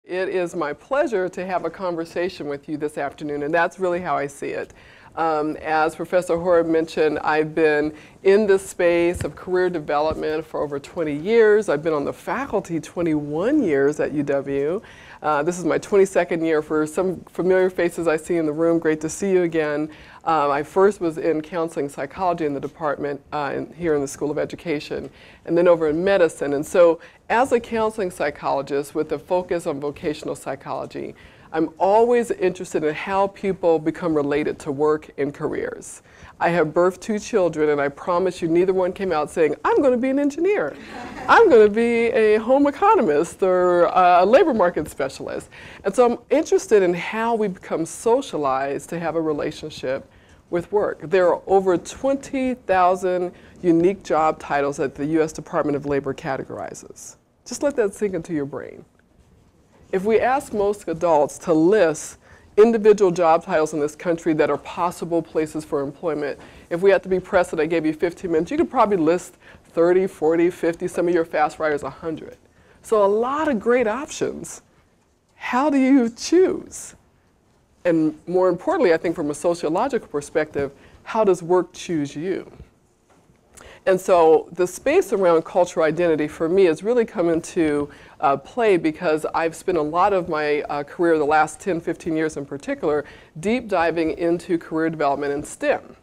It is my pleasure to have a conversation with you this afternoon, and that's really how I see it. As Professor Hoare mentioned, I've been in this space of career development for over 20 years. I've been on the faculty 21 years at UW. This is my 22nd year. For some familiar faces I see in the room, great to see you again. I first was in counseling psychology in the department here in the School of Education, and then over in medicine. And so as a counseling psychologist with a focus on vocational psychology, I'm always interested in how people become related to work and careers. I have birthed 2 children, and I promise you neither one came out saying, I'm going to be an engineer. I'm going to be a home economist or a labor market specialist. And so I'm interested in how we become socialized to have a relationship with work. There are over 20,000 unique job titles that the U.S. Department of Labor categorizes. Just let that sink into your brain. If we ask most adults to list individual job titles in this country that are possible places for employment, if we had to be pressed and I gave you 15 minutes, you could probably list 30, 40, 50, some of your fast writers 100. So a lot of great options. How do you choose? And more importantly, I think from a sociological perspective, how does work choose you? And so the space around cultural identity for me has really come into play because I've spent a lot of my career, the last 10, 15 years in particular, deep diving into career development in STEM.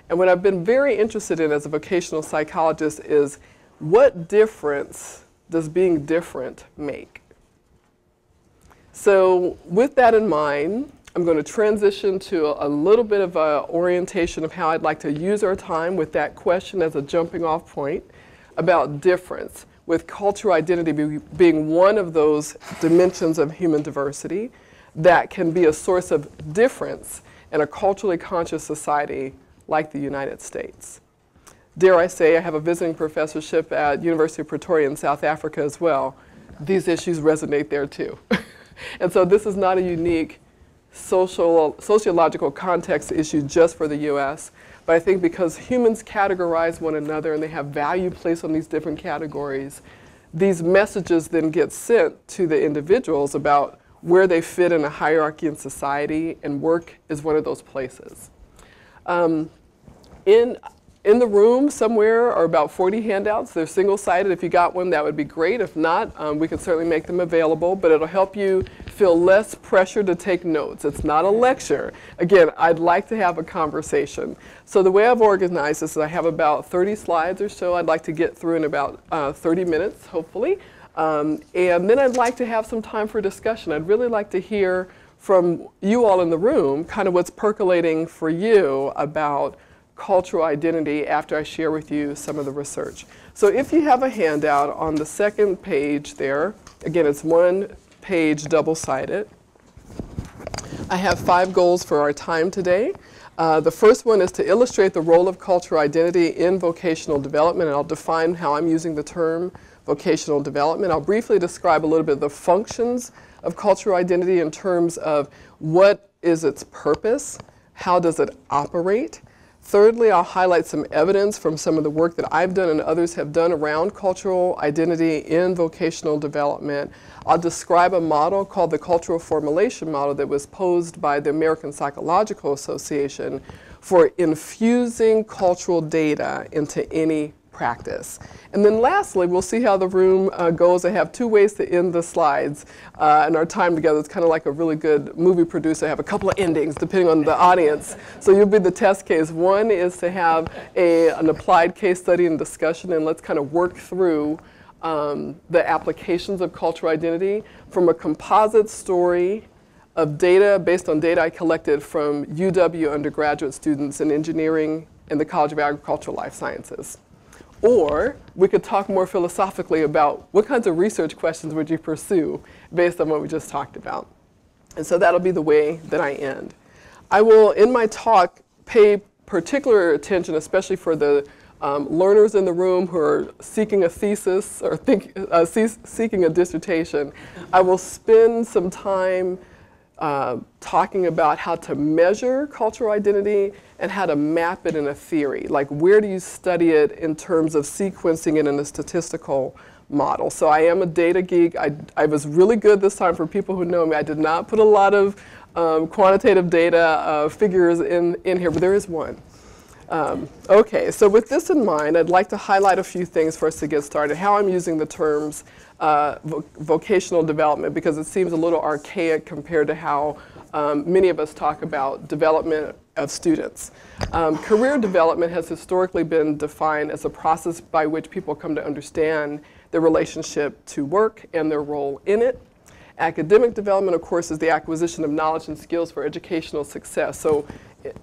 And what I've been very interested in as a vocational psychologist is what difference does being different make? So with that in mind, I'm going to transition to a little bit of an orientation of how I'd like to use our time with that question as a jumping off point about difference, with cultural identity being one of those dimensions of human diversity that can be a source of difference in a culturally conscious society like the United States. Dare I say, I have a visiting professorship at University of Pretoria in South Africa as well. These issues resonate there too. And so this is not a unique sociological context issue just for the US, but I think because humans categorize one another and they have value placed on these different categories, these messages then get sent to the individuals about where they fit in a hierarchy in society, and work is one of those places. In the room somewhere are about 40 handouts. They're single-sided. If you got one, that would be great. If not, we can certainly make them available, but it'll help you feel less pressure to take notes. It's not a lecture. Again, I'd like to have a conversation. So the way I've organized this is I have about 30 slides or so I'd like to get through in about 30 minutes, hopefully. And then I'd like to have some time for discussion. I'd really like to hear from you all in the room kind of what's percolating for you about cultural identity after I share with you some of the research. So if you have a handout on the second page there, again, it's one page double-sided. I have 5 goals for our time today. The first one is to illustrate the role of cultural identity in vocational development, and I'll define how I'm using the term vocational development. I'll briefly describe a little bit of the functions of cultural identity in terms of what is its purpose, how does it operate. Thirdly, I'll highlight some evidence from some of the work that I've done and others have done around cultural identity in vocational development. I'll describe a model called the Cultural Formulation model that was posed by the American Psychological Association for infusing cultural data into any practice. And then lastly, we'll see how the room goes. I have 2 ways to end the slides, and our time together is kind of like a really good movie producer. I have a couple of endings depending on the audience. So you'll be the test case. One is to have an applied case study and discussion, and let's kind of work through the applications of cultural identity from a composite story of data based on data I collected from UW undergraduate students in engineering in the College of Agricultural Life Sciences. Or we could talk more philosophically about what kinds of research questions would you pursue based on what we just talked about. And so that'll be the way that I end. I will, in my talk, pay particular attention, especially for the learners in the room who are seeking a thesis or seeking a dissertation. I will spend some time talking about how to measure cultural identity and how to map it in a theory. Like, where do you study it in terms of sequencing it in a statistical model. So I am a data geek. I was really good this time for people who know me. I did not put a lot of quantitative data figures in here, but there is one. Okay, so with this in mind, I'd like to highlight a few things for us to get started, how I'm using the terms vocational development, because it seems a little archaic compared to how many of us talk about development of students. Career development has historically been defined as a process by which people come to understand their relationship to work and their role in it. Academic development, of course, is the acquisition of knowledge and skills for educational success. So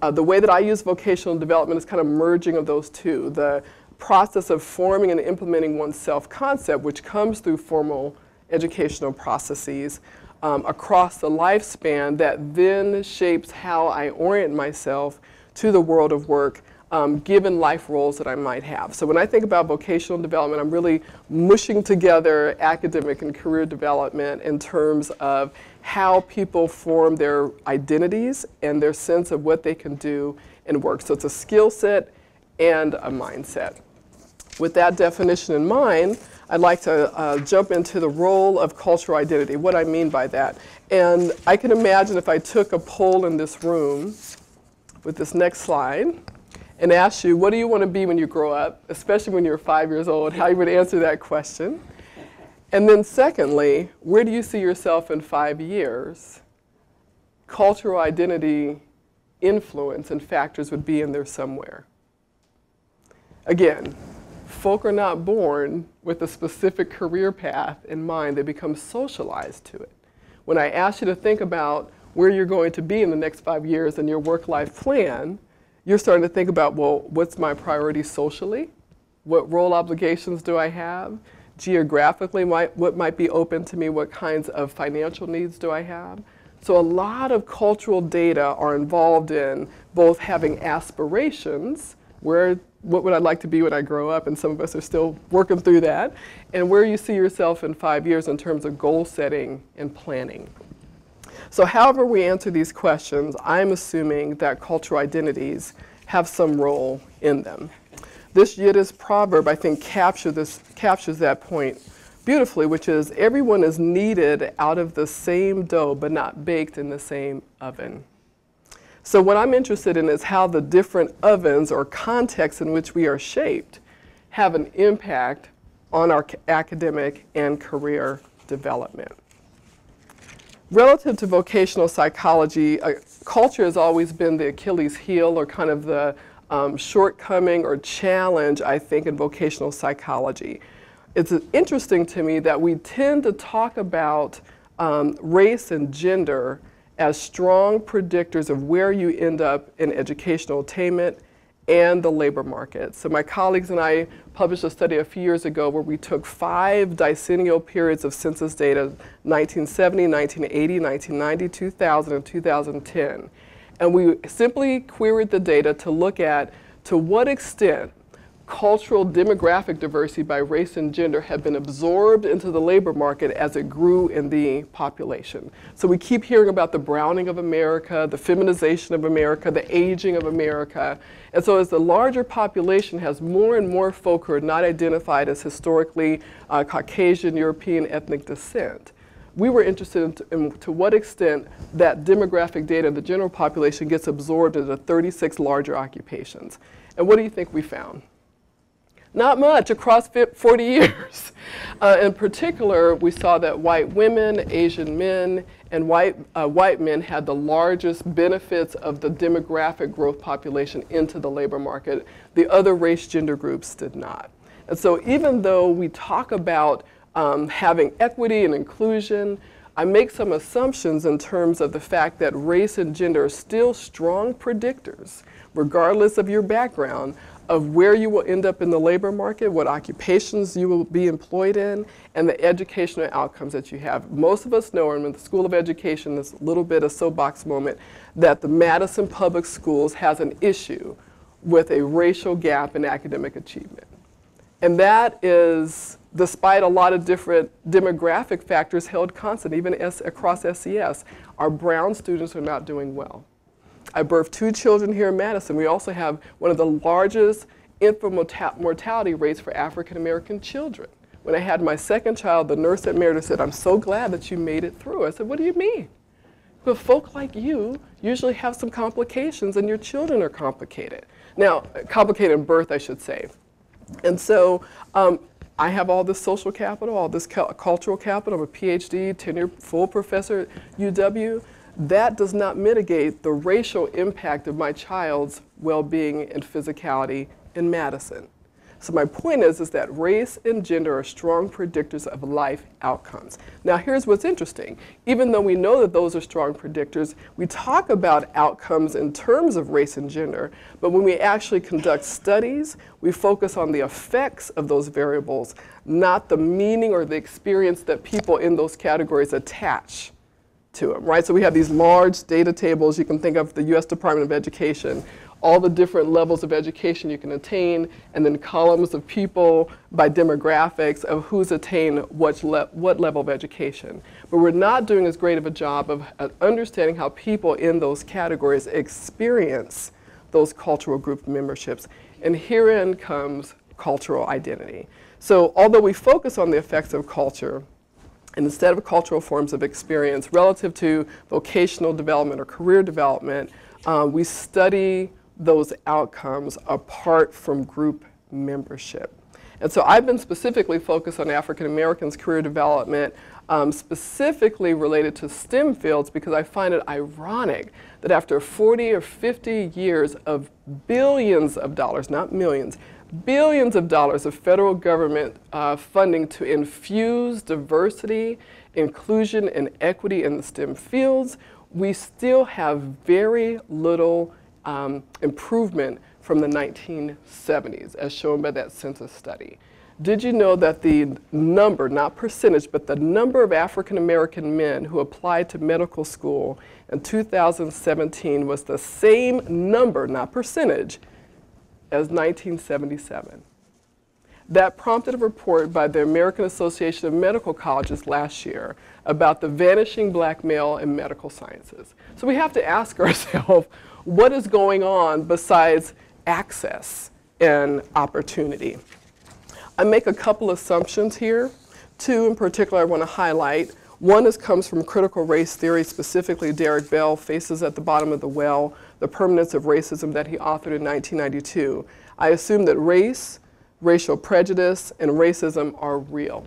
the way that I use vocational development is kind of merging of those two. The process of forming and implementing one's self-concept, which comes through formal educational processes across the lifespan, that then shapes how I orient myself to the world of work, given life roles that I might have. So when I think about vocational development, I'm really mushing together academic and career development in terms of how people form their identities and their sense of what they can do in work. So it's a skill set and a mindset. With that definition in mind, I'd like to jump into the role of cultural identity, what I mean by that. And I can imagine if I took a poll in this room with this next slide and asked you, what do you want to be when you grow up, especially when you're 5 years old, how you would answer that question. And then secondly, where do you see yourself in 5 years? Cultural identity influence and factors would be in there somewhere. Again, folk are not born with a specific career path in mind. They become socialized to it. When I ask you to think about where you're going to be in the next 5 years in your work-life plan, you're starting to think about, well, what's my priority socially? What role obligations do I have? Geographically, what might be open to me? What kinds of financial needs do I have? So a lot of cultural data are involved in both having aspirations, what would I like to be when I grow up, and some of us are still working through that, and where you see yourself in 5 years in terms of goal setting and planning. So however we answer these questions, I'm assuming that cultural identities have some role in them. This Yiddish proverb, I think, captures that point beautifully, which is everyone is kneaded out of the same dough, but not baked in the same oven. So what I'm interested in is how the different ovens or contexts in which we are shaped have an impact on our academic and career development. Relative to vocational psychology, culture has always been the Achilles heel, or kind of the shortcoming or challenge, I think, in vocational psychology. It's interesting to me that we tend to talk about race and gender as strong predictors of where you end up in educational attainment and the labor market. So my colleagues and I published a study a few years ago where we took 5 decennial periods of census data, 1970, 1980, 1990, 2000, and 2010. And we simply queried the data to look at to what extent cultural demographic diversity by race and gender have been absorbed into the labor market as it grew in the population. So we keep hearing about the browning of America, the feminization of America, the aging of America. And so as the larger population has more and more folk who are not identified as historically Caucasian, European ethnic descent, we were interested in to what extent that demographic data in the general population gets absorbed into 36 larger occupations. And what do you think we found? Not much across 40 years. In particular, we saw that white women, Asian men, and white men had the largest benefits of the demographic growth population into the labor market. The other race gender groups did not. And so even though we talk about having equity and inclusion, I make some assumptions in terms of the fact that race and gender are still strong predictors, regardless of your background, of where you will end up in the labor market, what occupations you will be employed in, and the educational outcomes that you have. Most of us know, in the School of Education, this little bit of soapbox moment, that the Madison Public Schools has an issue with a racial gap in academic achievement. And that is, despite a lot of different demographic factors held constant, even across SES, our brown students are not doing well. I birthed 2 children here in Madison. We also have one of the largest infant mortality rates for African American children. When I had my second child, the nurse at Meredith said, "I'm so glad that you made it through." I said, "What do you mean?" But folk like you usually have some complications, and your children are complicated. Now, complicated in birth, I should say. And so I have all this social capital, all this cultural capital. I'm a PhD, tenured full professor at UW. That does not mitigate the racial impact of my child's well-being and physicality in Madison. So my point is that race and gender are strong predictors of life outcomes. Now here's what's interesting. Even though we know that those are strong predictors, we talk about outcomes in terms of race and gender, but when we actually conduct studies, we focus on the effects of those variables, not the meaning or the experience that people in those categories attach to them, right? So we have these large data tables. You can think of the US Department of Education, all the different levels of education you can attain, and then columns of people by demographics of who's attained what level of education. But we're not doing as great of a job of understanding how people in those categories experience those cultural group memberships. And herein comes cultural identity. So although we focus on the effects of culture, and instead of cultural forms of experience relative to vocational development or career development, we study those outcomes apart from group membership. And so I've been specifically focused on African Americans' career development, specifically related to STEM fields, because I find it ironic that after 40 or 50 years of billions of dollars, not millions, billions of dollars of federal government funding to infuse diversity, inclusion, and equity in the STEM fields, we still have very little improvement from the 1970s, as shown by that census study. Did you know that the number, not percentage, but the number of African American men who applied to medical school in 2017 was the same number, not percentage, as 1977? That prompted a report by the American Association of Medical Colleges last year about the vanishing black male in medical sciences. So we have to ask ourselves, what is going on besides access and opportunity? I make a couple assumptions here. Two in particular I want to highlight. One comes from critical race theory, specifically Derek Bell, Faces at the Bottom of the Well, The Permanence of Racism, that he authored in 1992. I assume that race, racial prejudice, and racism are real.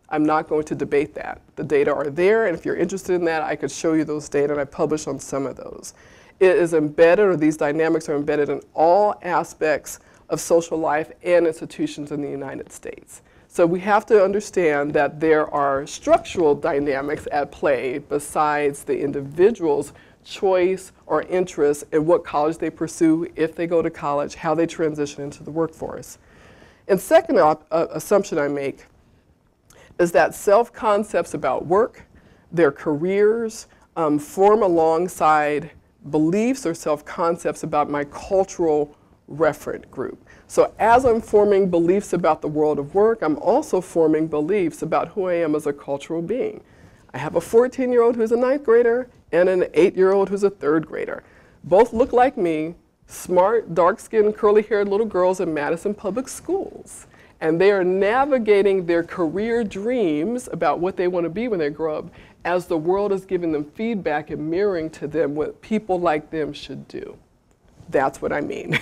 I'm not going to debate that. The data are there, and if you're interested in that, I could show you those data, and I publish on some of those. It is embedded, or these dynamics are embedded in all aspects of social life and institutions in the United States. So we have to understand that there are structural dynamics at play besides the individual's choice or interest in what college they pursue, if they go to college, how they transition into the workforce. And second assumption I make is that self-concepts about work, their careers, form alongside beliefs or self-concepts about my cultural referent group. So as I'm forming beliefs about the world of work, I'm also forming beliefs about who I am as a cultural being. I have a 14-year-old who's a 9th grader and an 8-year-old who's a 3rd grader. Both look like me, smart, dark-skinned, curly-haired little girls in Madison Public Schools. And they are navigating their career dreams about what they want to be when they grow up as the world is giving them feedback and mirroring to them what people like them should do. That's what I mean.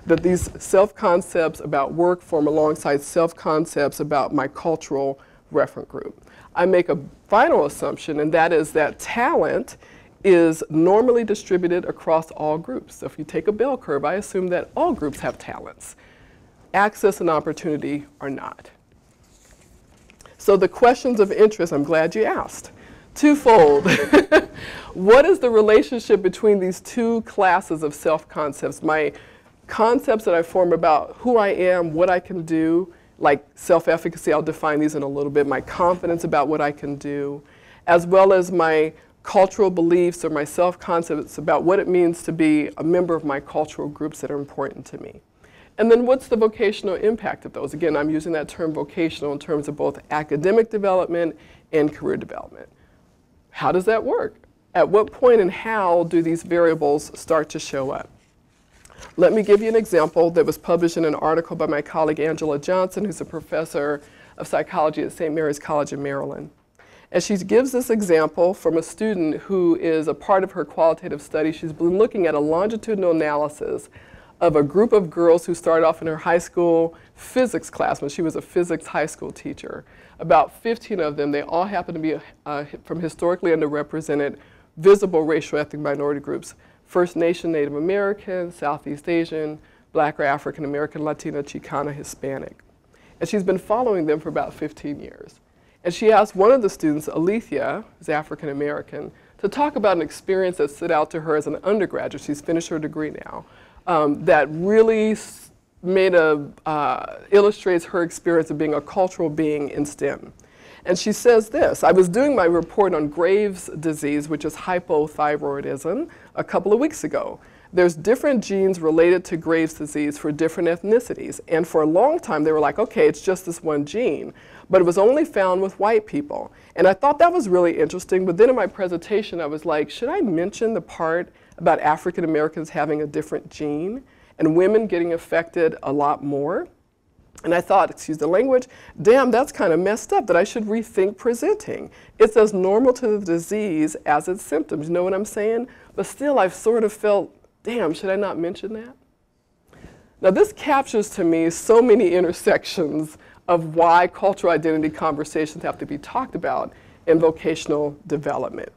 That these self-concepts about work form alongside self-concepts about my cultural referent group. I make a final assumption, and that is that talent is normally distributed across all groups. So if you take a bell curve, I assume that all groups have talents. Access and opportunity are not. So the questions of interest, I'm glad you asked. Twofold. What is the relationship between these two classes of self-concepts? My concepts that I form about who I am, what I can do, like self-efficacy, I'll define these in a little bit, my confidence about what I can do, as well as my cultural beliefs or my self-concepts about what it means to be a member of my cultural groups that are important to me. And then what's the vocational impact of those? Again, I'm using that term vocational in terms of both academic development and career development. How does that work? At what point and how do these variables start to show up? Let me give you an example that was published in an article by my colleague Angela Johnson, who's a professor of Psychology at St. Mary's College in Maryland. And she gives this example from a student who is a part of her qualitative study. She's been looking at a longitudinal analysis of a group of girls who started off in her high school physics class when she was a physics high school teacher. About 15 of them, they all happen to be from historically underrepresented, visible racial ethnic minority groups: First Nation, Native American, Southeast Asian, Black or African American, Latina, Chicana, Hispanic. And she's been following them for about 15 years. And she asked one of the students, Alethea, who's African American, to talk about an experience that stood out to her as an undergraduate. She's finished her degree now. That really illustrates her experience of being a cultural being in STEM. And she says this: I was doing my report on Graves' disease, which is hypothyroidism, a couple of weeks ago. There's different genes related to Graves' disease for different ethnicities. And for a long time, they were like, okay, it's just this one gene. But it was only found with white people. And I thought that was really interesting. But then in my presentation, I was like, should I mention the part about African Americans having a different gene and women getting affected a lot more? And I thought, excuse the language, damn, that's kind of messed up, that I should rethink presenting. It's as normal to the disease as its symptoms, you know what I'm saying? But still, I've sort of felt, damn, should I not mention that? Now this captures to me so many intersections of why cultural identity conversations have to be talked about in vocational development.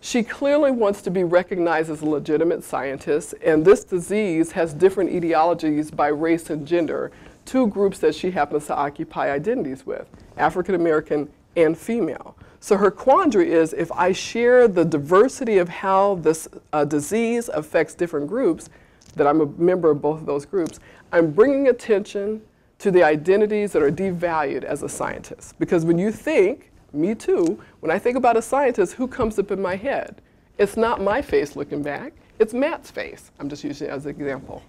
She clearly wants to be recognized as a legitimate scientist, and this disease has different etiologies by race and gender, two groups that she happens to occupy identities with, African American and female. So her quandary is, if I share the diversity of how this disease affects different groups, that I'm a member of both of those groups, I'm bringing attention to the identities that are devalued as a scientist. Because when you think, me too, when I think about a scientist, who comes up in my head? It's not my face looking back, it's Matt's face. I'm just using it as an example.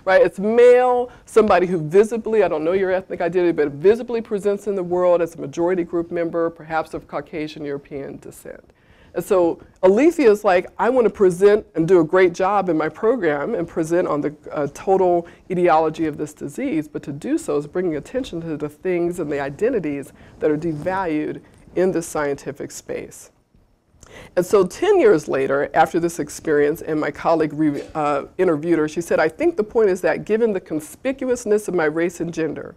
Right? It's male, somebody who visibly, I don't know your ethnic identity, but visibly presents in the world as a majority group member, perhaps of Caucasian European descent. And so Alethea is like, I want to present and do a great job in my program and present on the total etiology of this disease, but to do so is bringing attention to the things and the identities that are devalued in this scientific space. And so 10 years later, after this experience, and my colleague interviewed her, she said, I think the point is that given the conspicuousness of my race and gender,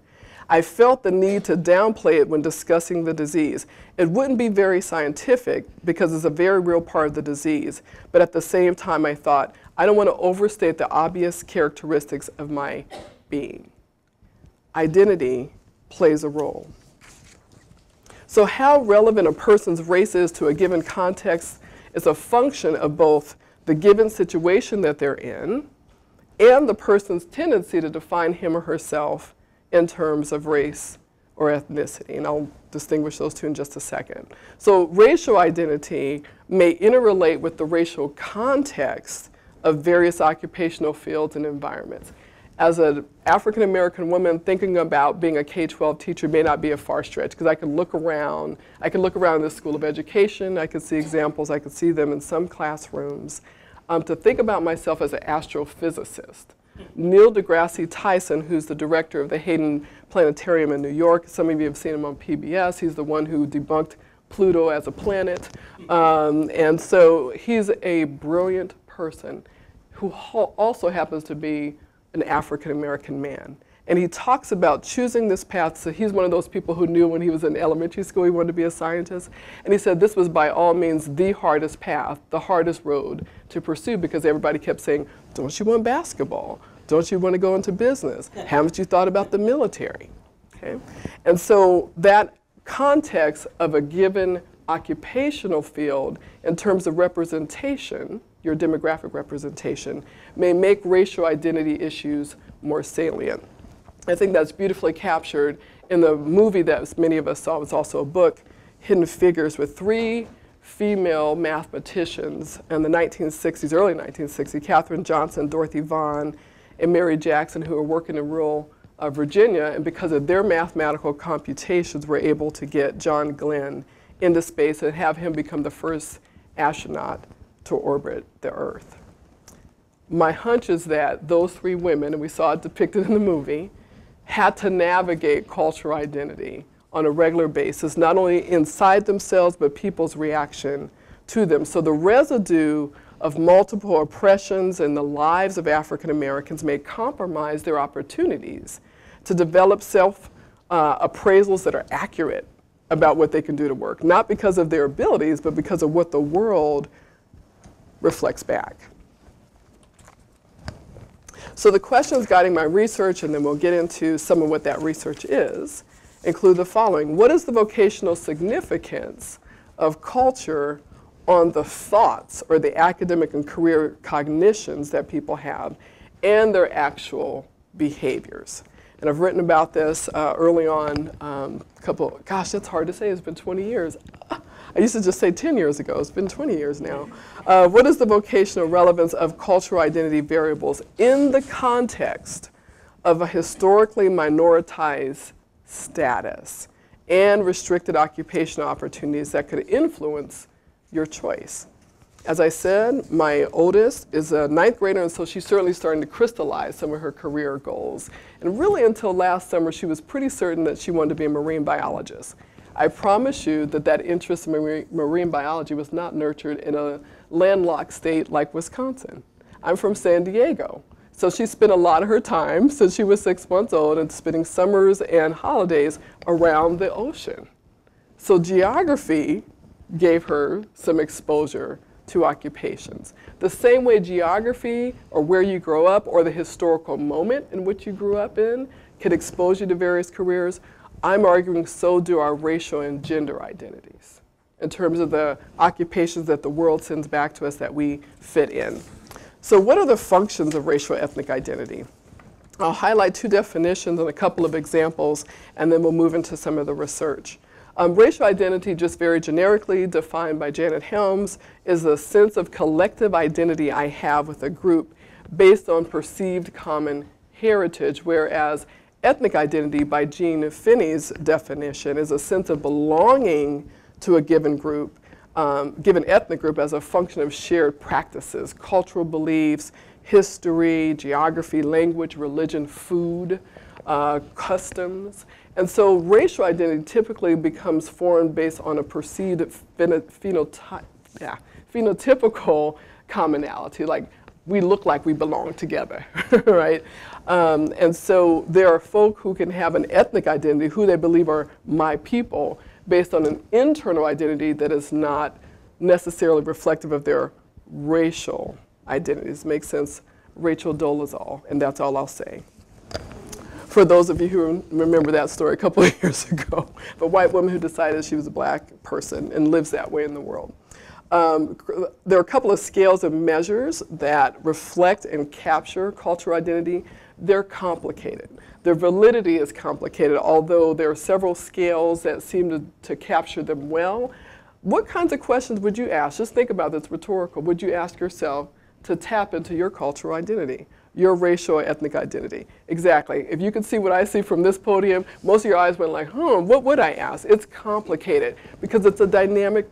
I felt the need to downplay it when discussing the disease. It wouldn't be very scientific because it's a very real part of the disease. But at the same time, I thought, I don't want to overstate the obvious characteristics of my being. Identity plays a role. So how relevant a person's race is to a given context is a function of both the given situation that they're in and the person's tendency to define him or herself in terms of race or ethnicity. And I'll distinguish those two in just a second. So racial identity may interrelate with the racial context of various occupational fields and environments. As an African American woman, thinking about being a K-12 teacher may not be a far stretch, because I can look around in the School of Education, I could see examples, I could see them in some classrooms. To think about myself as an astrophysicist. Neil deGrasse Tyson, who's the director of the Hayden Planetarium in New York, some of you have seen him on PBS, he's the one who debunked Pluto as a planet. And so he's a brilliant person who also happens to be an African American man. And he talks about choosing this path. So he's one of those people who knew when he was in elementary school he wanted to be a scientist. And he said this was by all means the hardest path, the hardest road to pursue, because everybody kept saying, don't you want basketball? Don't you want to go into business? Haven't you thought about the military? Okay? And so that context of a given occupational field in terms of representation, your demographic representation, may make racial identity issues more salient. I think that's beautifully captured in the movie that many of us saw. It's also a book, Hidden Figures, with three female mathematicians in the 1960s, early 1960s, Katherine Johnson, Dorothy Vaughan, and Mary Jackson, who were working in rural Virginia, and because of their mathematical computations, were able to get John Glenn into space and have him become the first astronaut to orbit the Earth. My hunch is that those three women, and we saw it depicted in the movie, had to navigate cultural identity on a regular basis, not only inside themselves, but people's reaction to them. So the residue of multiple oppressions in the lives of African Americans may compromise their opportunities to develop self-appraisals that are accurate about what they can do to work, not because of their abilities, but because of what the world reflects back. So the questions guiding my research, and then we'll get into some of what that research is, include the following. What is the vocational significance of culture on the thoughts or the academic and career cognitions that people have and their actual behaviors? And I've written about this early on, gosh, that's hard to say, it's been 20 years. I used to just say 10 years ago, it's been 20 years now. What is the vocational relevance of cultural identity variables in the context of a historically minoritized status and restricted occupational opportunities that could influence your choice? As I said, my oldest is a 9th grader, and so she's certainly starting to crystallize some of her career goals. And really until last summer, she was pretty certain that she wanted to be a marine biologist. I promise you that that interest in marine biology was not nurtured in a landlocked state like Wisconsin. I'm from San Diego. So she spent a lot of her time since she was 6 months old and spending summers and holidays around the ocean. So geography gave her some exposure to occupations. The same way geography or where you grow up or the historical moment in which you grew up in could expose you to various careers, I'm arguing so do our racial and gender identities in terms of the occupations that the world sends back to us that we fit in. So what are the functions of racial ethnic identity? I'll highlight 2 definitions and a couple of examples, and then we'll move into some of the research. Racial identity, just very generically defined by Janet Helms, is a sense of collective identity I have with a group based on perceived common heritage, whereas ethnic identity, by Jean Finney's definition, is a sense of belonging to a given group, given ethnic group as a function of shared practices, cultural beliefs, history, geography, language, religion, food, customs. And so racial identity typically becomes formed based on a perceived phenotypical commonality, like we look like we belong together, right? And so there are folk who can have an ethnic identity who they believe are my people based on an internal identity that is not necessarily reflective of their racial identities. Makes sense? Rachel Dolezal, and that's all I'll say. For those of you who remember that story a couple of years ago, the white woman who decided she was a black person and lives that way in the world. There are a couple of scales and measures that reflect and capture cultural identity. They're complicated. Their validity is complicated, although there are several scales that seem to capture them well. What kinds of questions would you ask? Just think about this, rhetorical. Would you ask yourself to tap into your cultural identity, your racial or ethnic identity? Exactly. If you could see what I see from this podium, most of your eyes went like, what would I ask? It's complicated because it's a dynamic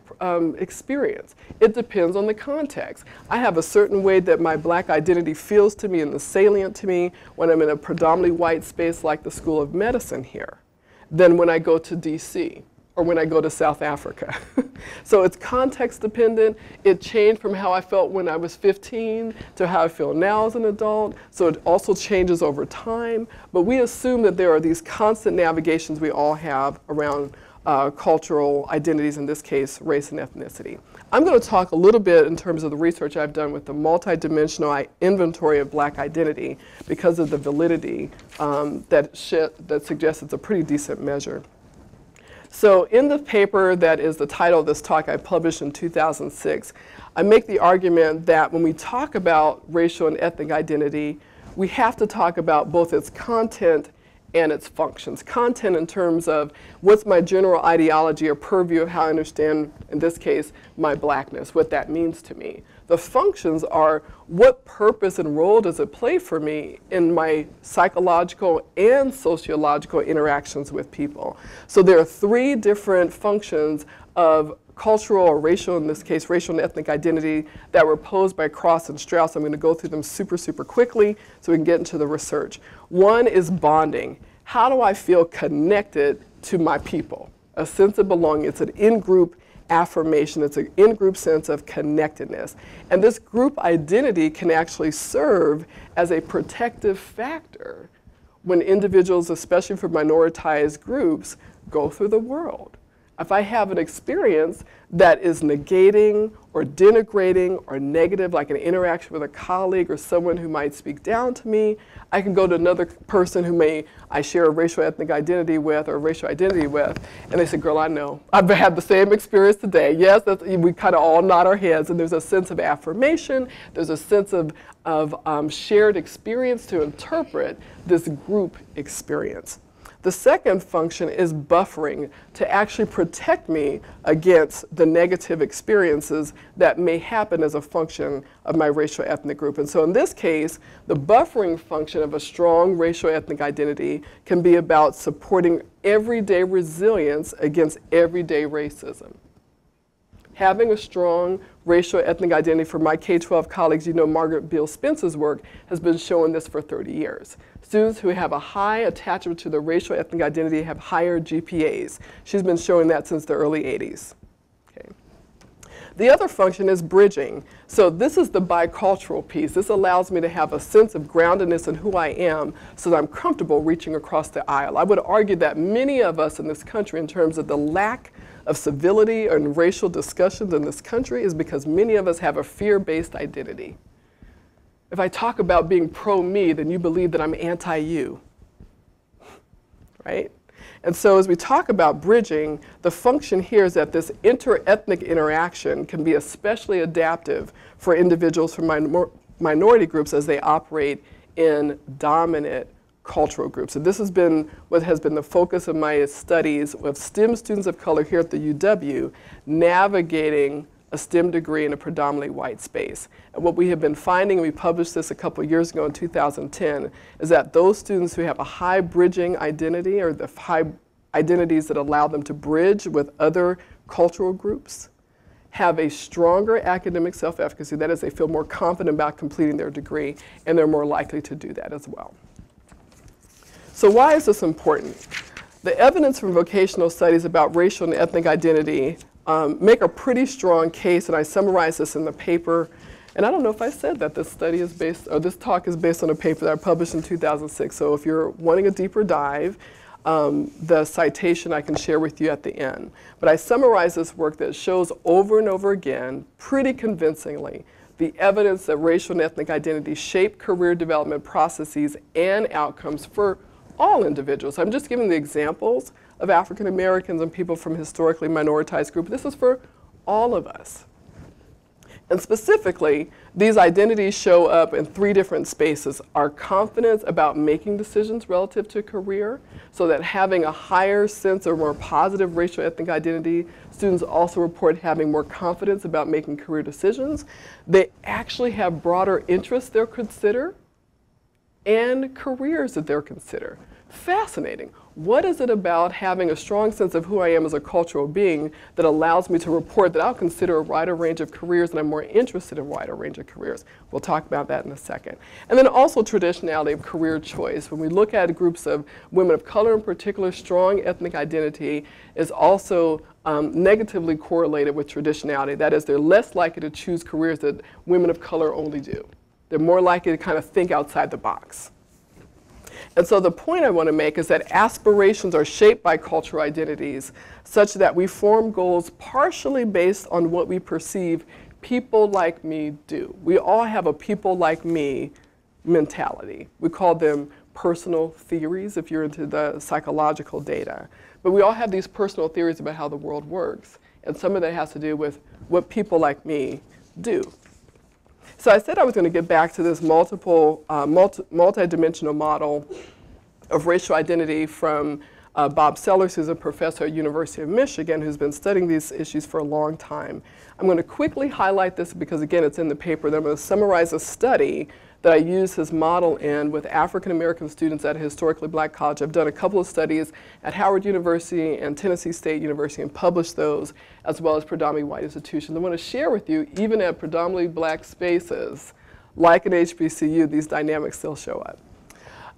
experience. It depends on the context. I have a certain way that my black identity feels to me and is salient to me when I'm in a predominantly white space like the School of Medicine here than when I go to DC or when I go to South Africa. So it's context dependent. It changed from how I felt when I was 15 to how I feel now as an adult. So it also changes over time. But we assume that there are these constant navigations we all have around cultural identities, in this case, race and ethnicity. I'm going to talk a little bit in terms of the research I've done with the multidimensional inventory of black identity because of the validity that suggests it's a pretty decent measure. So in the paper that is the title of this talk I published in 2006, I make the argument that when we talk about racial and ethnic identity, we have to talk about both its content and its functions. Content in terms of what's my general ideology or purview of how I understand, in this case, my blackness, what that means to me. The functions are what purpose and role does it play for me in my psychological and sociological interactions with people. So there are 3 different functions of cultural or racial, in this case, racial and ethnic identity that were posed by Cross and Strauss. I'm going to go through them super quickly so we can get into the research. One is bonding. how do I feel connected to my people? A sense of belonging. It's an in-group affirmation. It's an in-group sense of connectedness. And this group identity can actually serve as a protective factor when individuals, especially for minoritized groups, go through the world. If I have an experience that is negating or denigrating or negative, like an interaction with a colleague or someone who might speak down to me, I can go to another person who I share a racial ethnic identity with or racial identity with, and they say, girl, I know. I've had the same experience today. Yes, we kind of all nod our heads, and there's a sense of affirmation. There's a sense of shared experience to interpret this group experience. The second function is buffering, to actually protect me against the negative experiences that may happen as a function of my racial ethnic group. And so in this case, the buffering function of a strong racial ethnic identity can be about supporting everyday resilience against everyday racism. Having a strong racial ethnic identity, for my K-12 colleagues, you know Margaret Beale Spence's work has been showing this for 30 years. Students who have a high attachment to their racial ethnic identity have higher GPAs. She's been showing that since the early 80s. Okay. The other function is bridging. So this is the bicultural piece. This allows me to have a sense of groundedness in who I am so that I'm comfortable reaching across the aisle. I would argue that many of us in this country, in terms of the lack of civility and racial discussions in this country, is because many of us have a fear-based identity. If I talk about being pro-me, then you believe that I'm anti-you, right? And so as we talk about bridging, the function here is that this inter-ethnic interaction can be especially adaptive for individuals from minority groups as they operate in dominant cultural groups. And this has been what has been the focus of my studies with STEM students of color here at the UW, navigating a STEM degree in a predominantly white space. And what we have been finding, and we published this a couple of years ago in 2010, is that those students who have a high bridging identity, or the high identities that allow them to bridge with other cultural groups, have a stronger academic self-efficacy. That is, they feel more confident about completing their degree, and they're more likely to do that as well. So why is this important? The evidence from vocational studies about racial and ethnic identity make a pretty strong case, and I summarize this in the paper. And I don't know if I said that this study is based, or this talk is based on a paper that I published in 2006. So if you're wanting a deeper dive, the citation I can share with you at the end. But I summarize this work that shows over and over again, pretty convincingly, the evidence that racial and ethnic identity shape career development processes and outcomes for all individuals. I'm just giving the examples of African Americans and people from historically minoritized groups. This is for all of us. And specifically, these identities show up in 3 different spaces. Our confidence about making decisions relative to a career, so that having a higher sense or more positive racial ethnic identity, students also report having more confidence about making career decisions. They actually have broader interests they'll consider and careers that they'll consider. Fascinating. What is it about having a strong sense of who I am as a cultural being that allows me to report that I'll consider a wider range of careers and I'm more interested in a wider range of careers? We'll talk about that in a second. And then also traditionality of career choice. When we look at groups of women of color in particular, strong ethnic identity is also negatively correlated with traditionality. That is, they're less likely to choose careers that women of color only do. They're more likely to kind of think outside the box. And so the point I want to make is that aspirations are shaped by cultural identities such that we form goals partially based on what we perceive people like me do. We all have a people like me mentality. We call them personal theories if you're into the psychological data. But we all have these personal theories about how the world works. And some of that has to do with what people like me do. So I said I was going to get back to this multidimensional model of racial identity from Bob Sellers, who's a professor at University of Michigan, who's been studying these issues for a long time. I'm going to quickly highlight this because, again, it's in the paper. Then I'm going to summarize a study that I use his model in with African American students at a historically black college. I've done a couple of studies at Howard University and Tennessee State University and published those, as well as predominantly white institutions. I want to share with you, even at predominantly black spaces, like an HBCU, these dynamics still show up.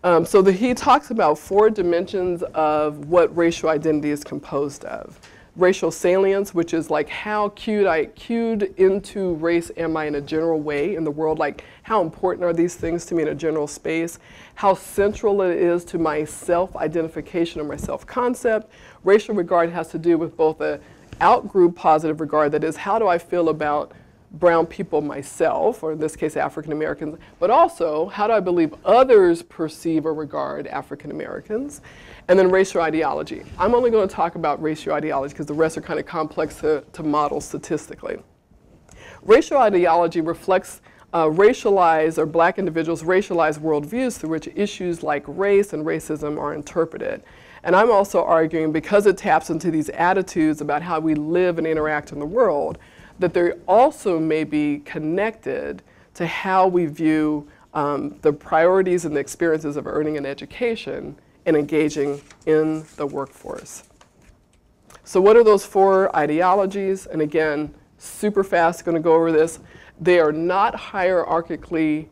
He talks about 4 dimensions of what racial identity is composed of. Racial salience, which is like how cued into race am I in a general way in the world, like how important are these things to me in a general space, how central it is to my self-identification or my self-concept. Racial regard has to do with both a out-group positive regard, that is, how do I feel about brown people myself, or in this case African Americans, but also how do I believe others perceive or regard African Americans, and then racial ideology. I'm only going to talk about racial ideology because the rest are kind of complex to model statistically. Racial ideology reflects racialized, or black individuals' racialized worldviews through which issues like race and racism are interpreted. And I'm also arguing, because it taps into these attitudes about how we live and interact in the world, that they also may be connected to how we view the priorities and the experiences of earning an education and engaging in the workforce. So what are those 4 ideologies? And again, super fast, going to go over this. They are not hierarchically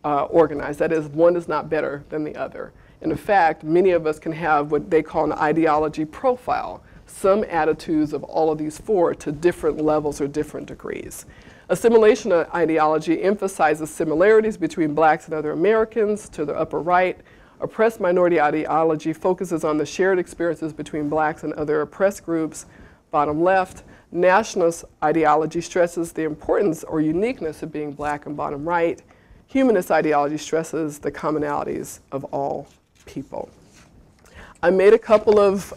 organized. That is, one is not better than the other. And in fact, many of us can have what they call an ideology profile, some attitudes of all of these 4 to different levels or different degrees. Assimilation ideology emphasizes similarities between blacks and other Americans to the upper right. Oppressed minority ideology focuses on the shared experiences between blacks and other oppressed groups, bottom left. Nationalist ideology stresses the importance or uniqueness of being black, and bottom right. Humanist ideology stresses the commonalities of all people. I made a couple of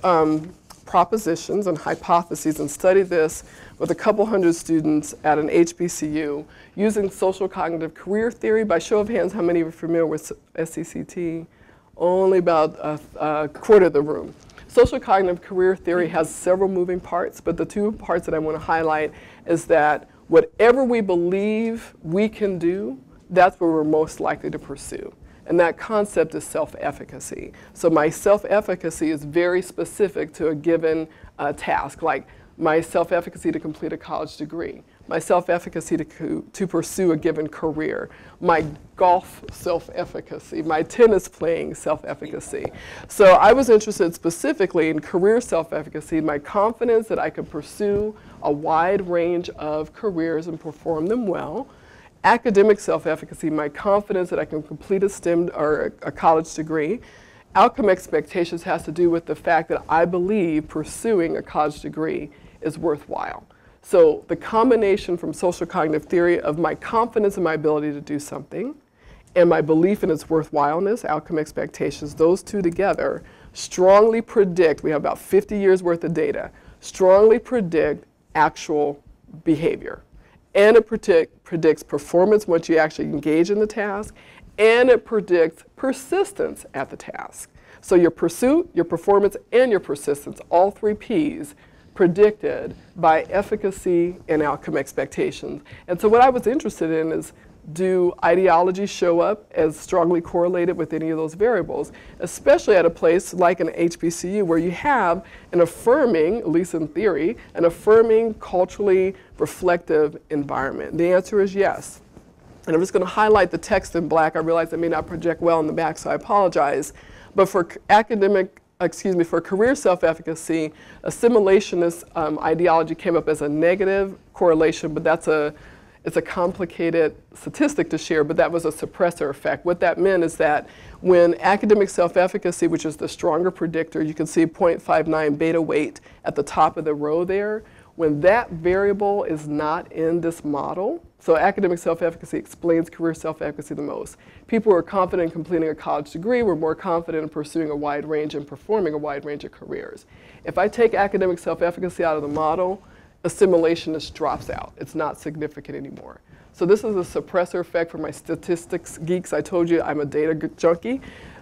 propositions and hypotheses and studied this with a couple hundred students at an HBCU using social cognitive career theory. By show of hands, how many are familiar with SCCT? Only about a quarter of the room. Social cognitive career theory has several moving parts, but the 2 parts that I want to highlight is that whatever we believe we can do, that's what we're most likely to pursue. And that concept is self-efficacy. So my self-efficacy is very specific to a given task, like my self-efficacy to complete a college degree, my self-efficacy to pursue a given career, my golf self-efficacy, my tennis playing self-efficacy. So I was interested specifically in career self-efficacy, my confidence that I could pursue a wide range of careers and perform them well. Academic self-efficacy, my confidence that I can complete a STEM or a college degree. Outcome expectations has to do with the fact that I believe pursuing a college degree is worthwhile. So the combination from social cognitive theory of my confidence in my ability to do something and my belief in its worthwhileness, outcome expectations, those 2 together strongly predict, we have about 50 years worth of data, strongly predict actual behavior. And it predicts performance once you actually engage in the task, and it predicts persistence at the task. So your pursuit, your performance, and your persistence, all 3 Ps, predicted by efficacy and outcome expectations. And so what I was interested in is, do ideologies show up as strongly correlated with any of those variables, especially at a place like an HBCU where you have an affirming, at least in theory, an affirming, culturally reflective environment? The answer is yes. And I'm just going to highlight the text in black. I realize it may not project well in the back, so I apologize. But for for career self-efficacy, assimilationist ideology came up as a negative correlation, but it's a complicated statistic to share, but that was a suppressor effect. What that meant is that when academic self-efficacy, which is the stronger predictor, you can see 0.59 beta weight at the top of the row there, when that variable is not in this model, so academic self-efficacy explains career self-efficacy the most. People who are confident in completing a college degree were more confident in pursuing a wide range and performing a wide range of careers. If I take academic self-efficacy out of the model, assimilationist drops out. It's not significant anymore. So this is a suppressor effect for my statistics geeks. I told you I'm a data junkie.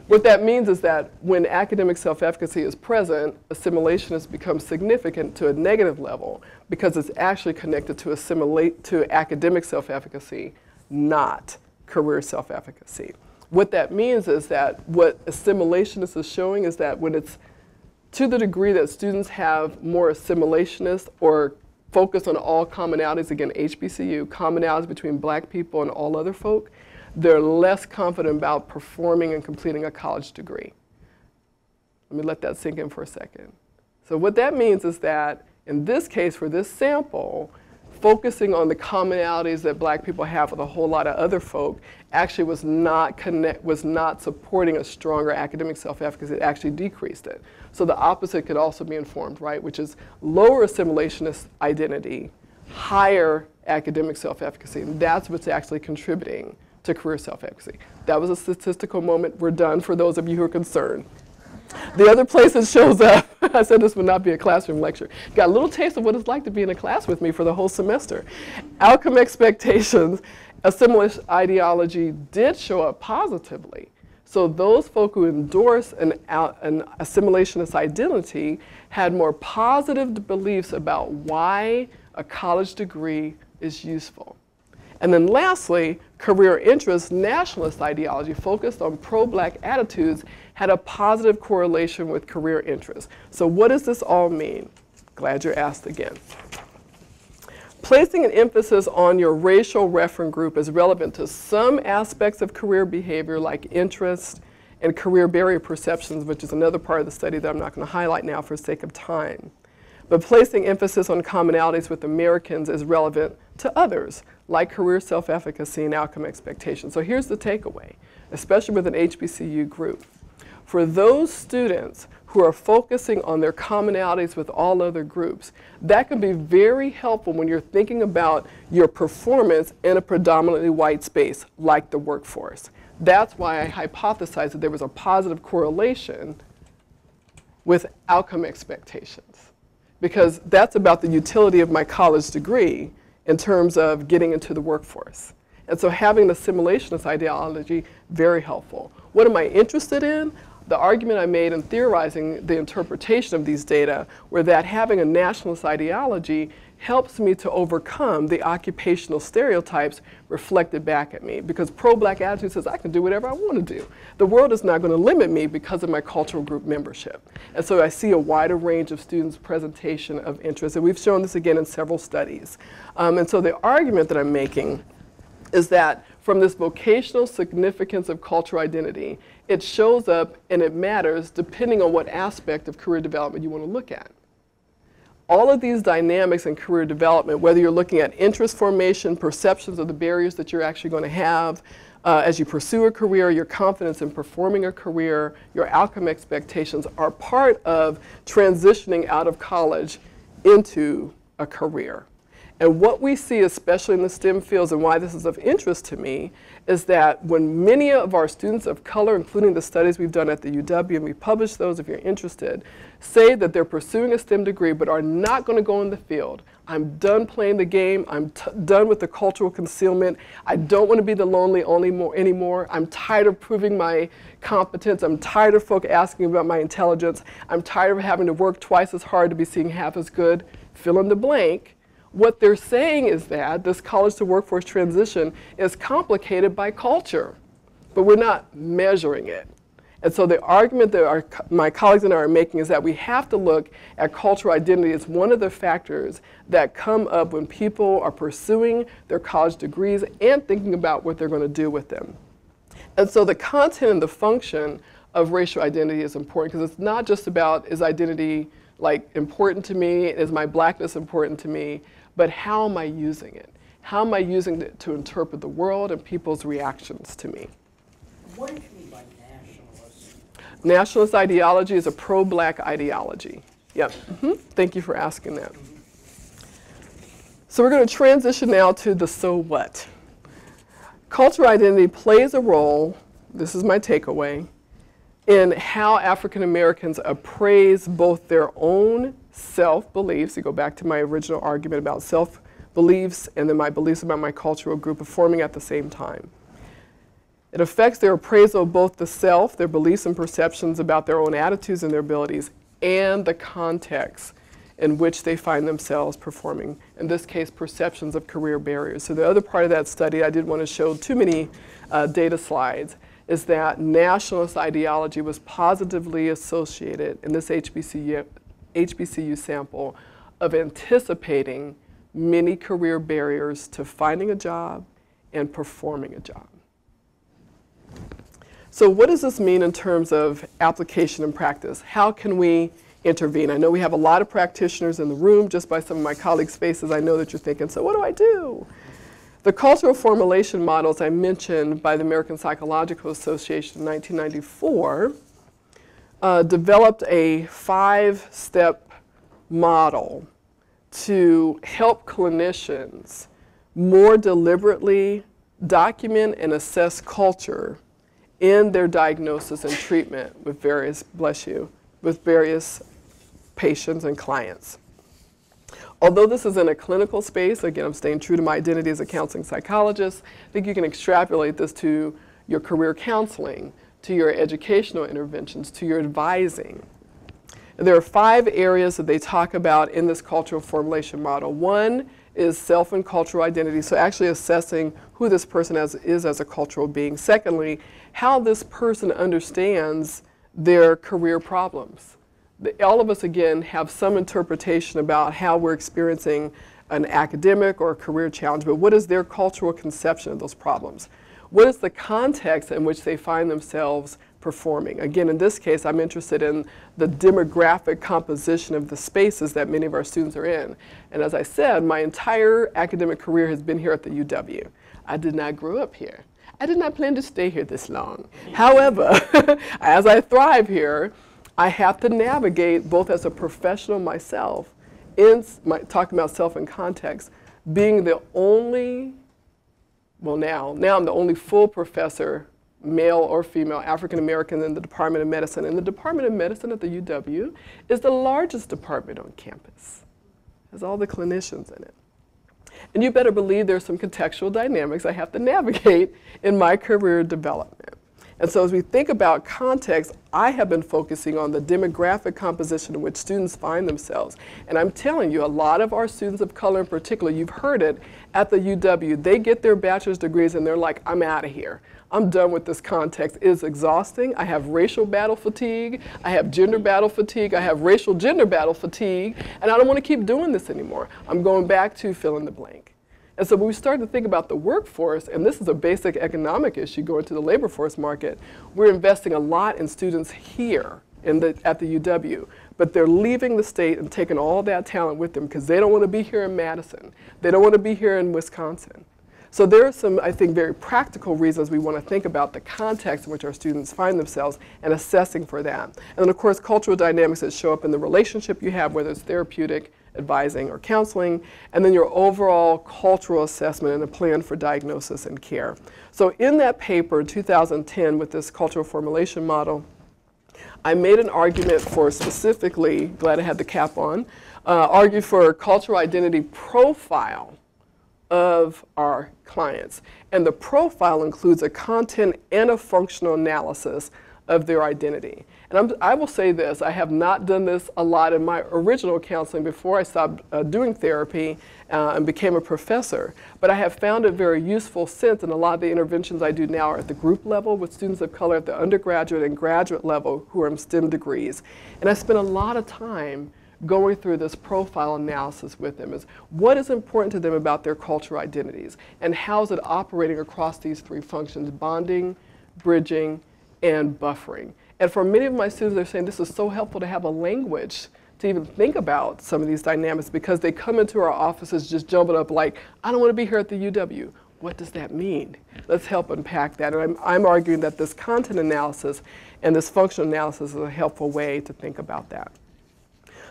What that means is that when academic self-efficacy is present, assimilationist becomes significant to a negative level because it's actually connected to academic self-efficacy, not career self-efficacy. What that means is that what assimilationist is showing is that when it's to the degree that students have more assimilationist or focus on all commonalities, again, HBCU, commonalities between black people and all other folk, they're less confident about performing and completing a college degree. Let me let that sink in for a second. So what that means is that in this case, for this sample, focusing on the commonalities that black people have with a whole lot of other folk actually was not supporting a stronger academic self-efficacy. It actually decreased it. So the opposite could also be informed, right? Which is lower assimilationist identity, higher academic self-efficacy. And that's what's actually contributing to career self-efficacy. That was a statistical moment. We're done for those of you who are concerned. The other place it shows up, I said this would not be a classroom lecture, got a little taste of what it's like to be in a class with me for the whole semester. Outcome expectations, assimilation ideology did show up positively. So those folk who endorse an assimilationist identity had more positive beliefs about why a college degree is useful. And then lastly, career interest, nationalist ideology focused on pro-black attitudes had a positive correlation with career interest. So what does this all mean? Glad you're asked again. Placing an emphasis on your racial reference group is relevant to some aspects of career behavior like interest and career barrier perceptions, which is another part of the study that I'm not going to highlight now for sake of time. But placing emphasis on commonalities with Americans is relevant to others, like career self-efficacy and outcome expectations. So here's the takeaway, especially with an HBCU group. For those students who are focusing on their commonalities with all other groups, that can be very helpful when you're thinking about your performance in a predominantly white space, like the workforce. That's why I hypothesized that there was a positive correlation with outcome expectations, because that's about the utility of my college degree in terms of getting into the workforce. And so having the assimilationist ideology, very helpful. What am I interested in? The argument I made in theorizing the interpretation of these data were that having a nationalist ideology helps me to overcome the occupational stereotypes reflected back at me, because pro-black attitude says I can do whatever I want to do. The world is not going to limit me because of my cultural group membership. And so I see a wider range of students' presentation of interest, and we've shown this again in several studies. And so the argument that I'm making is that from this vocational significance of cultural identity, it shows up and it matters depending on what aspect of career development you want to look at. All of these dynamics in career development, whether you're looking at interest formation, perceptions of the barriers that you're actually going to have as you pursue a career, your confidence in performing a career, your outcome expectations are part of transitioning out of college into a career. And what we see, especially in the STEM fields, and why this is of interest to me, is that when many of our students of color, including the studies we've done at the UW, and we publish those if you're interested, say that they're pursuing a STEM degree but are not going to go in the field. I'm done playing the game. I'm done with the cultural concealment. I don't want to be the lonely anymore. I'm tired of proving my competence. I'm tired of folk asking about my intelligence. I'm tired of having to work twice as hard to be seen half as good. Fill in the blank. What they're saying is that this college to workforce transition is complicated by culture, but we're not measuring it. And so the argument that my colleagues and I are making is that we have to look at cultural identity as one of the factors that come up when people are pursuing their college degrees and thinking about what they're going to do with them. And so the content and the function of racial identity is important, because it's not just about, is identity like important to me, is my blackness important to me, but how am I using it? How am I using it to interpret the world and people's reactions to me? What do you mean by nationalist? Nationalist ideology is a pro-black ideology. Yep. Thank you for asking that. So we're going to transition now to the so what. Cultural identity plays a role, this is my takeaway, in how African Americans appraise both their own self-beliefs. You go back to my original argument about self-beliefs and then my beliefs about my cultural group of forming at the same time. It affects their appraisal of both the self, their beliefs and perceptions about their own attitudes and their abilities, and the context in which they find themselves performing, in this case, perceptions of career barriers. So the other part of that study, I didn't want to show too many data slides, is that nationalist ideology was positively associated in this HBCU sample of anticipating many career barriers to finding a job and performing a job. So what does this mean in terms of application and practice? How can we intervene? I know we have a lot of practitioners in the room. Just by some of my colleagues' faces, I know that you're thinking, so what do I do? The cultural formulation models I mentioned by the American Psychological Association in 1994 developed a 5-step model to help clinicians more deliberately document and assess culture in their diagnosis and treatment with various, with various patients and clients. Although this is in a clinical space, again, I'm staying true to my identity as a counseling psychologist, I think you can extrapolate this to your career counseling, to your educational interventions, to your advising. And there are 5 areas that they talk about in this cultural formulation model. One is self and cultural identity, so actually assessing who this person is as a cultural being. Secondly, how this person understands their career problems. All of us, again, have some interpretation about how we're experiencing an academic or a career challenge, but what is their cultural conception of those problems? What is the context in which they find themselves performing? Again, in this case, I'm interested in the demographic composition of the spaces that many of our students are in. And as I said, my entire academic career has been here at the UW. I did not grow up here. I did not plan to stay here this long. However, as I thrive here, I have to navigate both as a professional myself, talking about self and context, being the only, well now I'm the only full professor, male or female, African American in the Department of Medicine. And the Department of Medicine at the UW is the largest department on campus. It has all the clinicians in it. And you better believe there's some contextual dynamics I have to navigate in my career development. And so as we think about context, I have been focusing on the demographic composition in which students find themselves. And I'm telling you, a lot of our students of color in particular, you've heard it, at the UW, they get their bachelor's degrees and they're like, I'm out of here. I'm done with this context. It is exhausting. I have racial battle fatigue. I have gender battle fatigue. I have racial gender battle fatigue. And I don't want to keep doing this anymore. I'm going back to fill in the blank. And so when we start to think about the workforce, and this is a basic economic issue going to the labor force market, we're investing a lot in students here at the UW, but they're leaving the state and taking all that talent with them because they don't want to be here in Madison. They don't want to be here in Wisconsin. So there are some, I think, very practical reasons we want to think about the context in which our students find themselves and assessing for that. And then, of course, cultural dynamics that show up in the relationship you have, whether it's therapeutic, advising, or counseling, and then your overall cultural assessment and a plan for diagnosis and care. So in that paper in 2010 with this cultural formulation model, I made an argument for specifically, glad I had the cap on, argue for a cultural identity profile of our clients. And the profile includes a content and a functional analysis of their identity. And I will say this, I have not done this a lot in my original counseling before I stopped doing therapy and became a professor, but I have found it very useful since, and a lot of the interventions I do now are at the group level with students of color at the undergraduate and graduate level who are in STEM degrees. And I spend a lot of time going through this profile analysis with them, is what is important to them about their cultural identities, and how is it operating across these 3 functions, bonding, bridging, and buffering. And for many of my students, they're saying this is so helpful to have a language to even think about some of these dynamics, because they come into our offices just jumping up like, I don't want to be here at the UW. What does that mean? Let's help unpack that. And I'm arguing that this content analysis and this functional analysis is a helpful way to think about that.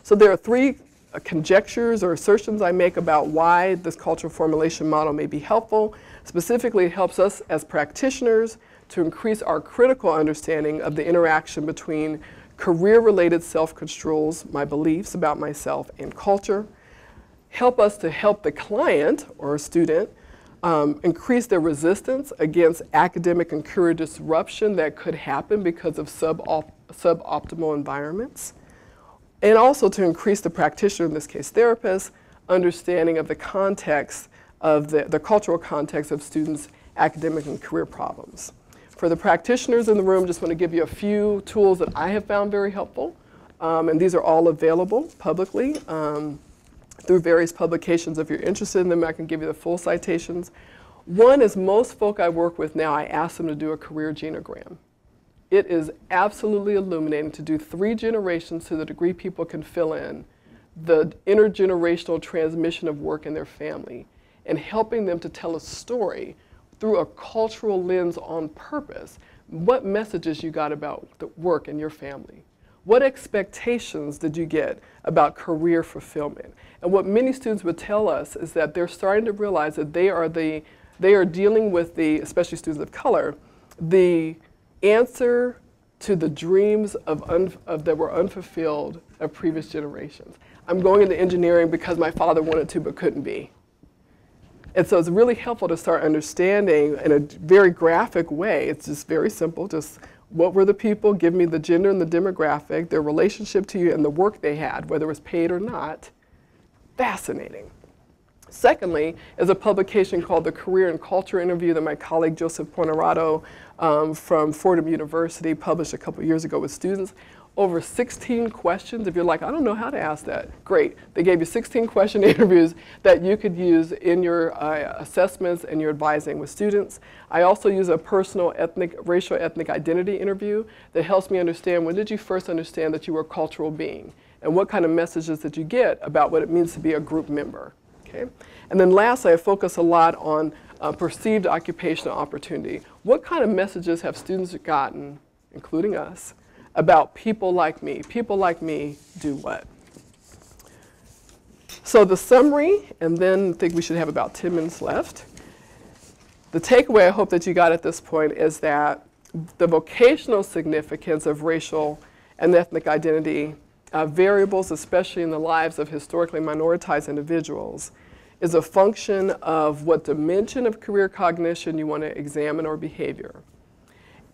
So there are 3 conjectures or assertions I make about why this cultural formulation model may be helpful. Specifically, it helps us as practitioners to increase our critical understanding of the interaction between career-related self-construals, my beliefs about myself, and culture. Help us to help the client or student increase their resistance against academic and career disruption that could happen because of suboptimal environments. And also to increase the practitioner, in this case therapist, understanding of the context of the cultural context of students' academic and career problems. For the practitioners in the room, just want to give you a few tools that I have found very helpful. And these are all available publicly through various publications. If you're interested in them, I can give you the full citations. One is most folk I work with now, I ask them to do a career genogram. it is absolutely illuminating to do 3 generations to the degree people can fill in the intergenerational transmission of work in their family and helping them to tell a story through a cultural lens on purpose. What messages you got about the work in your family? What expectations did you get about career fulfillment? And what many students would tell us is that they're starting to realize that they are dealing with especially students of color, the answer to the dreams that were unfulfilled of previous generations. I'm going into engineering because my father wanted to but couldn't be. And so it's really helpful to start understanding in a very graphic way. It's just very simple, just what were the people, give me the gender and the demographic, their relationship to you and the work they had, whether it was paid or not. Fascinating. Secondly, is a publication called The Career and Culture Interview that my colleague Joseph Poinerato from Fordham University published a couple years ago with students. Over 16 questions. If you're like, I don't know how to ask that, great. They gave you 16 question interviews that you could use in your assessments and your advising with students. I also use a personal racial ethnic identity interview that helps me understand when did you first understand that you were a cultural being and what kind of messages did you get about what it means to be a group member. Okay? And then lastly, I focus a lot on perceived occupational opportunity. What kind of messages have students gotten, including us, about people like me? People like me do what? So the summary, and then I think we should have about 10 minutes left. The takeaway I hope that you got at this point is that the vocational significance of racial and ethnic identity variables, especially in the lives of historically minoritized individuals, is a function of what dimension of career cognition you want to examine or behavior.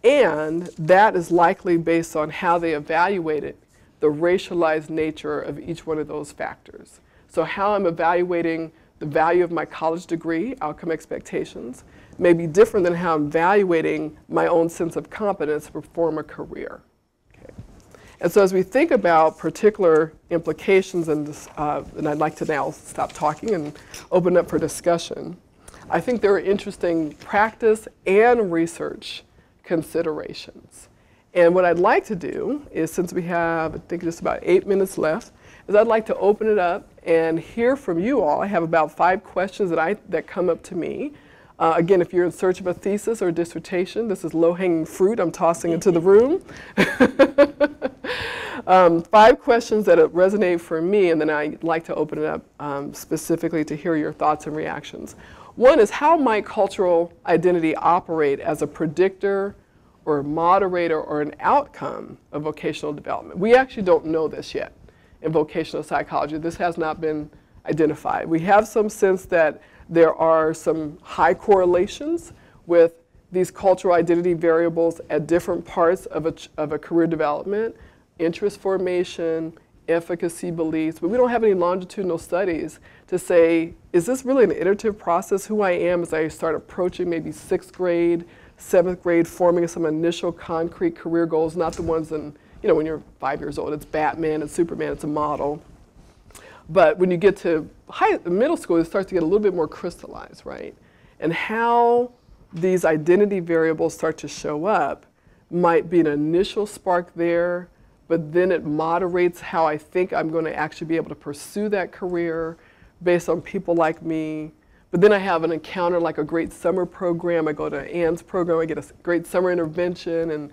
And that is likely based on how they evaluated the racialized nature of each one of those factors. So how I'm evaluating the value of my college degree, outcome expectations, may be different than how I'm evaluating my own sense of competence to perform a career. Okay. And so as we think about particular implications, and I'd like to now stop talking and open up for discussion, I think there are interesting practice and research considerations. And what I'd like to do is, since we have, I think, just about 8 minutes left, is I'd like to open it up and hear from you all. I have about 5 questions that come up to me. Again, if you're in search of a thesis or a dissertation, this is low-hanging fruit I'm tossing into the room. 5 questions that resonate for me, and then I'd like to open it up specifically to hear your thoughts and reactions. One is, how might cultural identity operate as a predictor or a moderator or an outcome of vocational development? We actually don't know this yet in vocational psychology. This has not been identified. We have some sense that there are some high correlations with these cultural identity variables at different parts of a career development, interest formation, efficacy beliefs, but we don't have any longitudinal studies to say, is this really an iterative process, who I am as I start approaching maybe 6th grade, 7th grade, forming some initial concrete career goals, not the ones in, when you're 5 years old, it's Batman, it's Superman, it's a model. But when you get to middle school, it starts to get a little bit more crystallized, right? And how these identity variables start to show up might be an initial spark there, but then it moderates how I think I'm going to actually be able to pursue that career based on people like me. But then I have an encounter like a great summer program. I go to Ann's program, I get a great summer intervention, and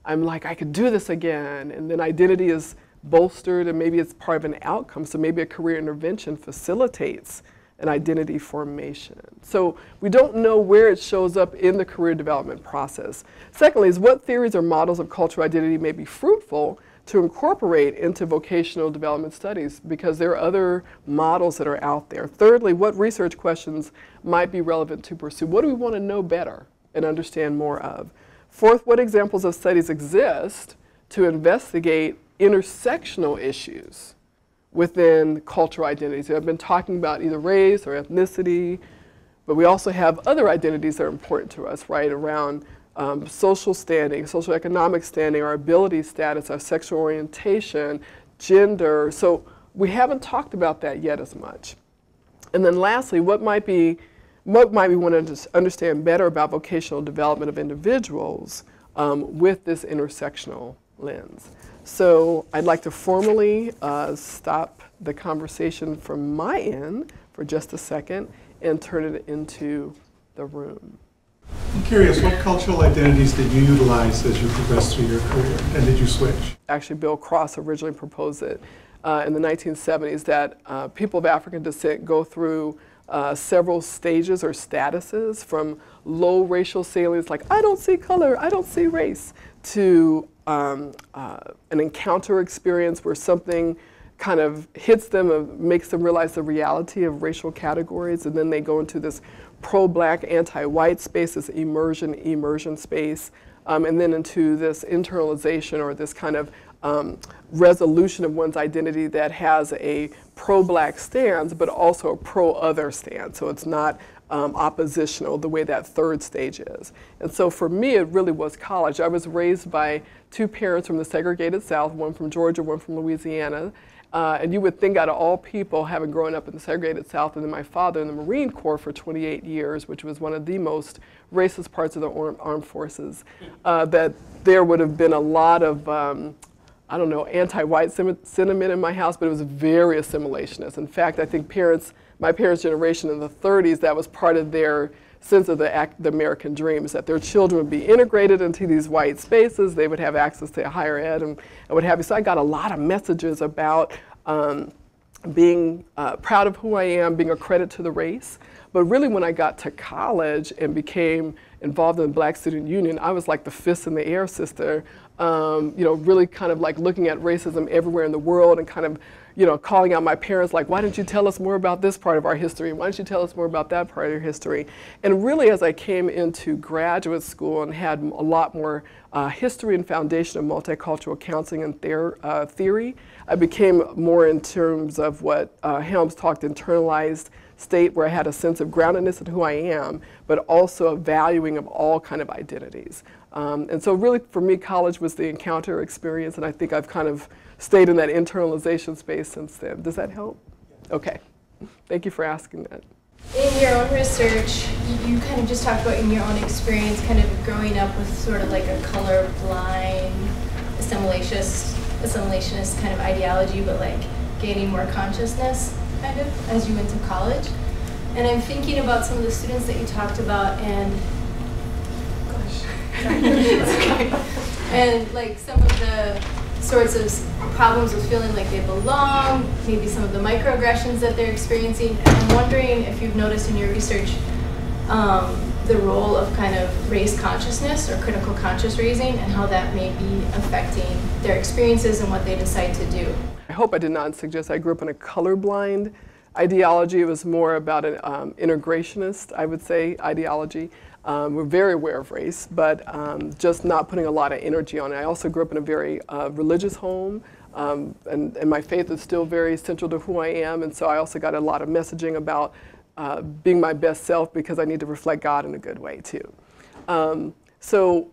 I'm like, I could do this again. And then identity is bolstered, and maybe it's part of an outcome. So maybe a career intervention facilitates an identity formation. So we don't know where it shows up in the career development process. Secondly, is what theories or models of cultural identity may be fruitful to incorporate into vocational development studies, because there are other models that are out there. Thirdly, what research questions might be relevant to pursue? What do we want to know better and understand more of? Fourth, what examples of studies exist to investigate intersectional issues within cultural identities? So I've been talking about either race or ethnicity, but we also have other identities that are important to us, right, around social standing, social economic standing, our ability status, our sexual orientation, gender. So we haven't talked about that yet as much. And then lastly, what might we want to understand better about vocational development of individuals with this intersectional lens. So I'd like to formally stop the conversation from my end for just a second and turn it into the room. I'm curious, what cultural identities did you utilize as you progressed through your career, and did you switch? Actually, Bill Cross originally proposed it in the 1970s that people of African descent go through several stages or statuses, from low racial salience, like I don't see color, I don't see race, to an encounter experience where something kind of hits them and makes them realize the reality of racial categories, and then they go into this pro-black, anti-white space, this immersion space, and then into this internalization or this kind of resolution of one's identity that has a pro-black stance, but also a pro-other stance. So it's not oppositional the way that third stage is. And so for me, it really was college. I was raised by two parents from the segregated South, one from Georgia, one from Louisiana. And you would think out of all people, having grown up in the segregated South, and then my father in the Marine Corps for 28 years, which was one of the most racist parts of the armed forces, that there would have been a lot of, I don't know, anti-white sentiment in my house, but it was very assimilationist. In fact, I think my parents' generation in the 30s, that was part of their sense of the American dream, is that their children would be integrated into these white spaces, they would have access to higher ed and what have you. So I got a lot of messages about being proud of who I am, being a credit to the race. But really when I got to college and became involved in the Black Student Union, I was like the fist in the air sister, you know, really kind of like looking at racism everywhere in the world and kind of, you know, calling out my parents like, why didn't you tell us more about this part of our history? Why didn't you tell us more about that part of your history? And really as I came into graduate school and had a lot more history and foundation of multicultural counseling and theory, I became more in terms of what Helms talked internalized state, where I had a sense of groundedness in who I am, but also a valuing of all kind of identities. And so really for me, college was the encounter experience, and I think I've kind of stayed in that internalization space since then. Does that help? Okay. Thank you for asking that. In your own research, you kind of just talked about in your own experience kind of growing up with sort of like a colorblind, assimilationist kind of ideology, but like gaining more consciousness kind of as you went to college. And I'm thinking about some of the students that you talked about and and like some of the sorts of problems with feeling like they belong, maybe some of the microaggressions that they're experiencing. And I'm wondering if you've noticed in your research the role of kind of race consciousness or critical conscious raising and how that may be affecting their experiences and what they decide to do. I hope I did not suggest I grew up in a colorblind ideology. It was more about an integrationist, I would say, ideology. We're very aware of race, but just not putting a lot of energy on it. I also grew up in a very religious home, and my faith is still very central to who I am, and so I also got a lot of messaging about being my best self because I need to reflect God in a good way too. So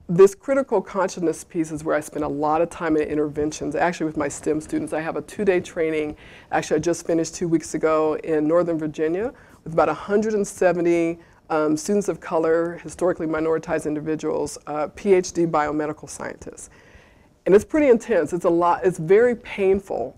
this critical consciousness piece is where I spend a lot of time in interventions, actually with my STEM students. I have a 2-day training, actually I just finished 2 weeks ago in Northern Virginia with about 170 students of color, historically minoritized individuals, PhD biomedical scientists. And it's pretty intense. It's a lot. It's very painful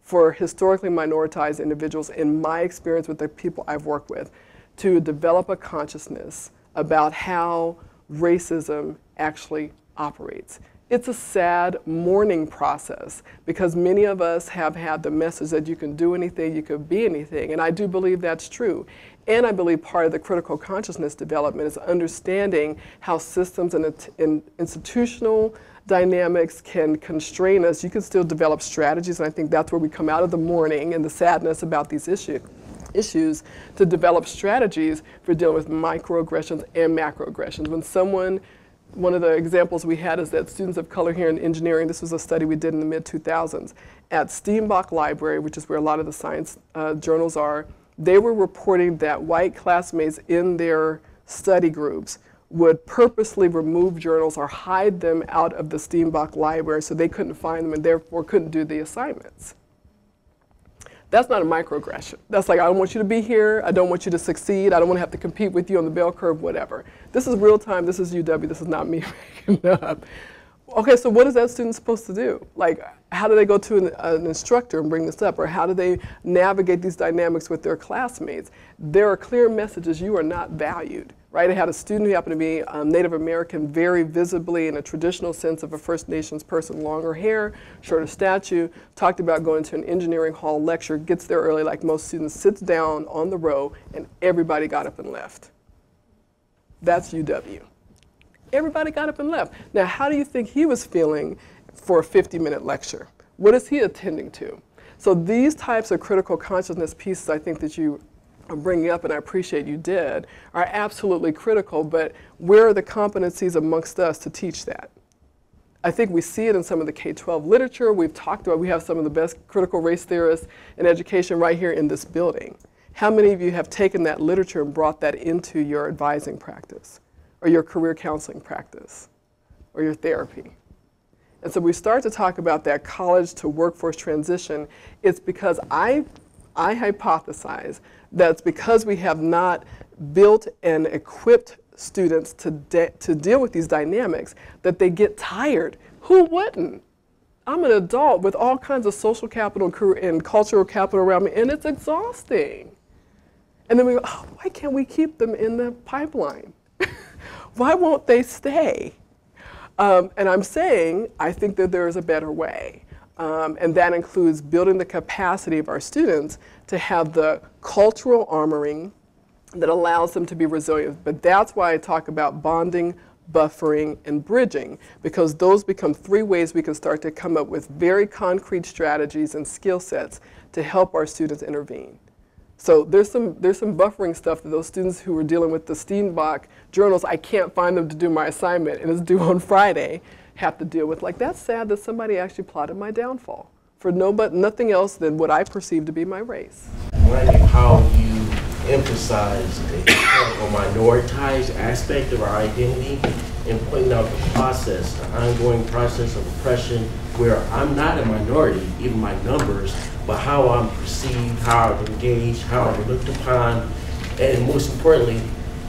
for historically minoritized individuals, in my experience with the people I've worked with, to develop a consciousness about how racism actually operates. It's a sad mourning process because many of us have had the message that you can do anything, you can be anything, and I do believe that's true. And I believe part of the critical consciousness development is understanding how systems and institutional dynamics can constrain us. You can still develop strategies, and I think that's where we come out of the mourning and the sadness about these issues to develop strategies for dealing with microaggressions and macroaggressions. When one of the examples we had is that students of color here in engineering, this was a study we did in the mid-2000s, at Steenbach Library, which is where a lot of the science journals are, they were reporting that white classmates in their study groups would purposely remove journals or hide them out of the Steenbach Library so they couldn't find them and therefore couldn't do the assignments. That's not a microaggression. That's like, I don't want you to be here, I don't want you to succeed, I don't want to have to compete with you on the bell curve, whatever. This is real time, this is UW, this is not me making it up. Okay, so what is that student supposed to do? Like, how do they go to an instructor and bring this up? Or how do they navigate these dynamics with their classmates? There are clear messages: you are not valued, right? I had a student who happened to be Native American, very visibly in a traditional sense of a First Nations person, longer hair, shorter stature, talked about going to an engineering hall lecture, gets there early like most students, sits down on the row, and everybody got up and left. That's UW. Everybody got up and left. Now, how do you think he was feeling for a 50-minute lecture? What is he attending to? So these types of critical consciousness pieces, I think that you are bringing up, and I appreciate you did, are absolutely critical, but where are the competencies amongst us to teach that? I think we see it in some of the K-12 literature. We've talked about, we have some of the best critical race theorists in education right here in this building. How many of you have taken that literature and brought that into your advising practice, or your career counseling practice, or your therapy? And so we start to talk about that college to workforce transition. It's because I hypothesize that it's because we have not built and equipped students to deal with these dynamics that they get tired. Who wouldn't? I'm an adult with all kinds of social capital and cultural capital around me, and it's exhausting. And then we go, oh, why can't we keep them in the pipeline? Why won't they stay? And I'm saying, I think that there is a better way. And that includes building the capacity of our students to have the cultural armoring that allows them to be resilient. But that's why I talk about bonding, buffering, and bridging, because those become 3 ways we can start to come up with very concrete strategies and skill sets to help our students intervene. So there's some buffering stuff that those students who are dealing with the Steenbach journals, I can't find them to do my assignment and it's due on Friday, have to deal with. Like, that's sad that somebody actually plotted my downfall for nothing else than what I perceive to be my race. I'm wondering how you emphasize the or minoritized aspect of our identity and pointing out the process, the ongoing process of oppression, where I'm not a minority, even my numbers, but how I'm perceived, how I'm engaged, how I'm looked upon, and most importantly,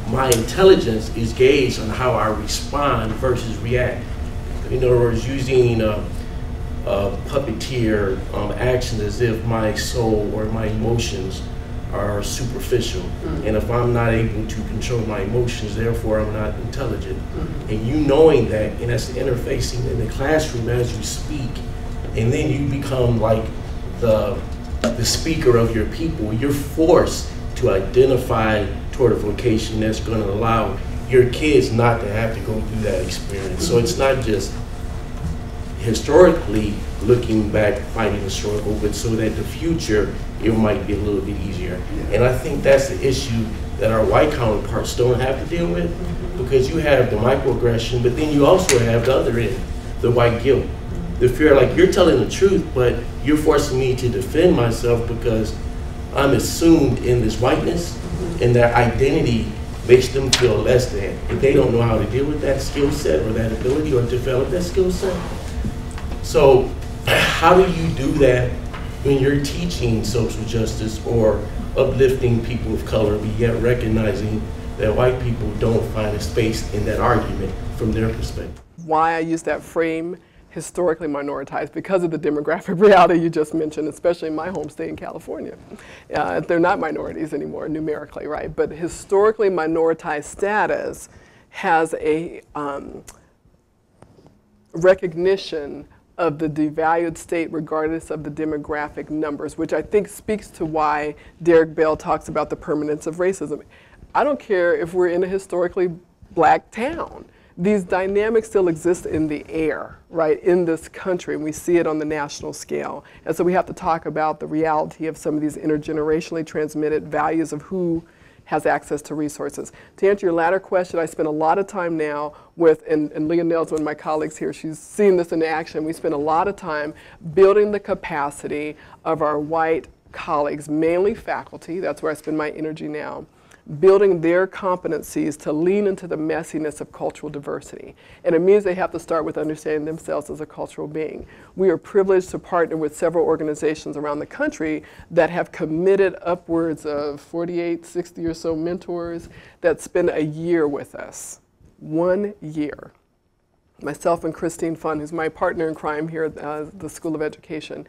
my intelligence is gauged on how I respond versus react. In other words, using puppeteer action as if my soul or my emotions are superficial. And if I'm not able to control my emotions, therefore I'm not intelligent. And you knowing that, and that's interfacing in the classroom as you speak, and then you become like the speaker of your people, you're forced to identify toward a vocation that's going to allow your kids not to have to go through that experience. So it's not just historically looking back, fighting the struggle, but so that the future, it might be a little bit easier. And I think that's the issue that our white counterparts don't have to deal with, because you have the microaggression, but then you also have the other end, the white guilt. The fear, like, you're telling the truth, but you're forcing me to defend myself because I'm assumed in this whiteness, and their identity makes them feel less than. If they don't know how to deal with that skill set or that ability or develop that skill set. So how do you do that when you're teaching social justice or uplifting people of color, but yet recognizing that white people don't find a space in that argument from their perspective? Why I use that frame, historically minoritized, because of the demographic reality you just mentioned, especially in my home state in California. They're not minorities anymore numerically, right? But historically minoritized status has a recognition of the devalued state regardless of the demographic numbers, which I think speaks to why Derek Bell talks about the permanence of racism. I don't care if we're in a historically black town. These dynamics still exist in the air, right, in this country, and we see it on the national scale. And so we have to talk about the reality of some of these intergenerationally transmitted values of who has access to resources. To answer your latter question, I spend a lot of time now with, and Leah Nell's one of my colleagues here, she's seen this in action. We spend a lot of time building the capacity of our white colleagues, mainly faculty, that's where I spend my energy now, building their competencies to lean into the messiness of cultural diversity. And it means they have to start with understanding themselves as a cultural being. We are privileged to partner with several organizations around the country that have committed upwards of 48, 60 or so mentors that spend a year with us. 1 year. Myself and Christine Fun, who's my partner in crime here at the School of Education,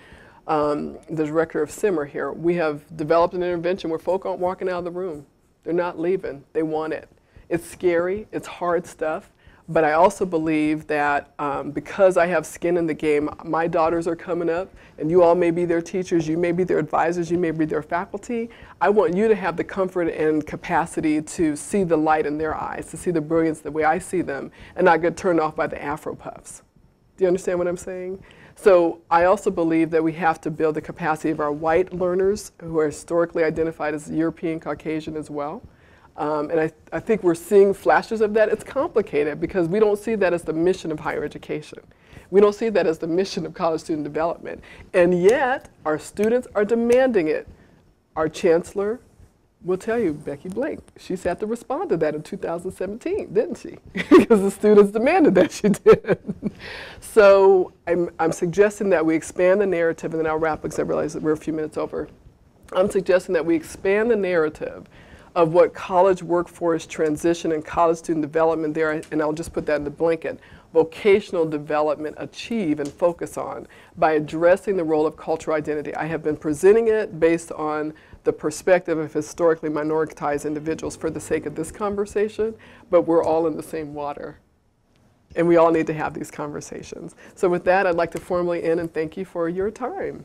the director of SIMMER here, we have developed an intervention where folk aren't walking out of the room. They're not leaving. They want it. It's scary. It's hard stuff. But I also believe that because I have skin in the game, my daughters are coming up, and you all may be their teachers, you may be their advisors, you may be their faculty. I want you to have the comfort and capacity to see the light in their eyes, to see the brilliance the way I see them, and not get turned off by the Afro puffs. Do you understand what I'm saying? So I also believe that we have to build the capacity of our white learners who are historically identified as European Caucasian as well. And I think we're seeing flashes of that. It's complicated because we don't see that as the mission of higher education. We don't see that as the mission of college student development. And yet, our students are demanding it. Our chancellor will tell you, Becky Blake, she's had to respond to that in 2017, didn't she? Because the students demanded that she did. So I'm suggesting that we expand the narrative, and then I'll wrap because I realize that we're a few minutes over. I'm suggesting that we expand the narrative of what college workforce transition and college student development there, and I'll just put that in the blanket, vocational development achieve and focus on by addressing the role of cultural identity. I have been presenting it based on the perspective of historically minoritized individuals for the sake of this conversation, but we're all in the same water. And we all need to have these conversations. So with that, I'd like to formally end and thank you for your time.